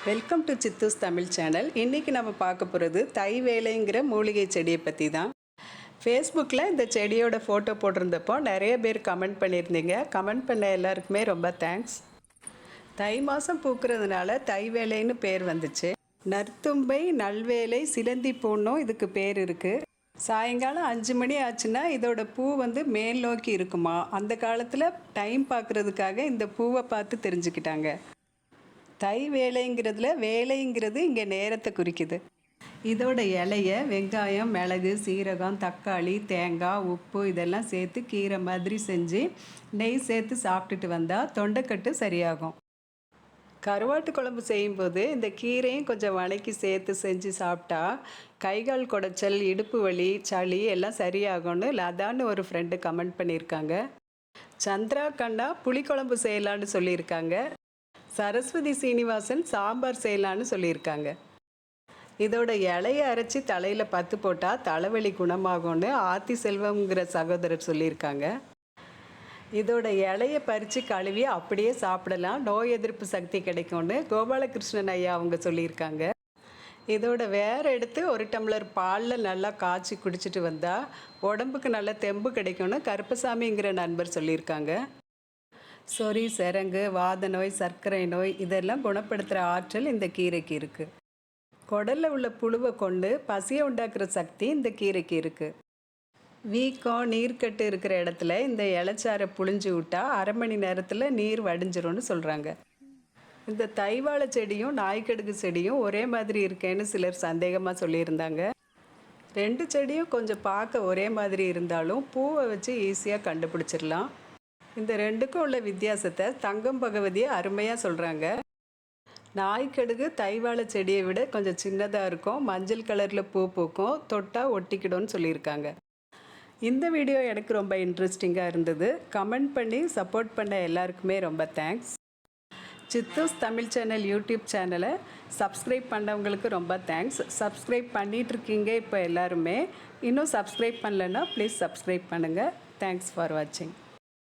Welcome to சித்தூஸ் Tamil channel. இன்றைக்கி நம்ம பார்க்க போகிறது தை வேலைங்கிற மூலிகை செடியை பற்றி தான். ஃபேஸ்புக்கில் இந்த செடியோட ஃபோட்டோ போட்டிருந்தப்போ நிறைய பேர் கமெண்ட் பண்ணியிருந்தீங்க. கமெண்ட் பண்ண எல்லாருக்குமே ரொம்ப தேங்க்ஸ். தை மாதம் பூக்கிறதுனால தை வேலைன்னு பேர் வந்துச்சு. நற்தும்பை, நல்வேலை, சிலந்தி பூன்னும் இதுக்கு பேர் இருக்குது. சாயங்காலம் 5 மணி ஆச்சுன்னா இதோட பூ மேல் நோக்கி இருக்குமா. அந்த காலத்தில் டைம் பார்க்குறதுக்காக இந்த பூவை பார்த்து தெரிஞ்சுக்கிட்டாங்க. தை வேலைங்கிறதுல வேலைங்கிறது இங்கே நேரத்தை குறிக்குது. இதோட இலையை வெங்காயம், மிளகு, சீரகம், தக்காளி, தேங்காய், உப்பு இதெல்லாம் சேர்த்து கீரை மாதிரி செஞ்சு நெய் சேர்த்து சாப்பிட்டுட்டு வந்தால் தொண்டைக்கட்டு சரியாகும். கருவாட்டு குழம்பு செய்யும்போது இந்த கீரையும் கொஞ்சம் வணக்கி சேர்த்து செஞ்சு சாப்பிட்டா கைகால் குடைச்சல், இடுப்பு வலி, சளி எல்லாம் சரியாகும்னு லதான்னு ஒரு ஃப்ரெண்டு கமெண்ட் பண்ணியிருக்காங்க. சந்திரா கண்ணா புளிக்குழம்பு செய்யலான்னு சொல்லியிருக்காங்க. சரஸ்வதி சீனிவாசன் சாம்பார் செய்யலான்னு சொல்லியிருக்காங்க. இதோட இலையை அரைச்சி தலையில் பத்து போட்டால் தலைவலி குணமாகும்னு ஆத்தி செல்வம்ங்கிற சகோதரர் சொல்லியிருக்காங்க. இதோட இலையை பறித்து கழுவி அப்படியே சாப்பிடலாம், நோய் எதிர்ப்பு சக்தி கிடைக்கும்னு கோபாலகிருஷ்ணன் ஐயா அவங்க சொல்லியிருக்காங்க. இதோட வேற எடுத்து 1 டம்ளர் பாலில் நல்லா காய்ச்சி குடிச்சிட்டு வந்தால் உடம்புக்கு நல்ல தெம்பு கிடைக்கும்னு கருப்பசாமிங்கிற நண்பர் சொல்லியிருக்காங்க. சொறி, செரங்கு, வாத நோய், சர்க்கரை நோய் இதெல்லாம் குணப்படுத்துகிற ஆற்றல் இந்த கீரைக்கு இருக்குது. குடலில் உள்ள புழுவை கொண்டு பசியை உண்டாக்குற சக்தி இந்த கீரைக்கு இருக்குது. வீக்கம், நீர்க்கட்டு இருக்கிற இடத்துல இந்த இலைச்சாரை புழிஞ்சு விட்டால் 1/2 மணி நேரத்தில் நீர் வடிஞ்சிரும்னு சொல்கிறாங்க. இந்த தைவாழை செடியும் நாய்க்கடுகு செடியும் ஒரே மாதிரி இருக்கேன்னு சிலர் சந்தேகமாக சொல்லியிருந்தாங்க. 2 செடியும் கொஞ்சம் பார்க்க ஒரே மாதிரி இருந்தாலும் பூவை வச்சு ஈஸியாக கண்டுபிடிச்சிடலாம். இந்த 2க்கும் உள்ள வித்தியாசத்தை தங்கம் பகவதியை அருமையாக சொல்கிறாங்க. நாய்க்கடுகு தைவாழை செடியை விட கொஞ்சம் சின்னதாக இருக்கும், மஞ்சள் கலரில் பூ பூக்கும், தொட்டால் ஒட்டிக்கிடும்னு சொல்லியிருக்காங்க. இந்த வீடியோ எனக்கு ரொம்ப இன்ட்ரெஸ்டிங்காக இருந்தது. கமெண்ட் பண்ணி சப்போர்ட் பண்ண எல்லாருக்குமே ரொம்ப தேங்க்ஸ். சித்தூஸ் தமிழ் சேனல் யூடியூப் சேனலை சப்ஸ்கிரைப் பண்ணவங்களுக்கு ரொம்ப தேங்க்ஸ். சப்ஸ்கிரைப் பண்ணிகிட்ருக்கீங்க இப்போ எல்லாருமே. இன்னும் சப்ஸ்கிரைப் பண்ணலைன்னா ப்ளீஸ் சப்ஸ்கிரைப் பண்ணுங்கள். தேங்க்ஸ் ஃபார் வாட்சிங்.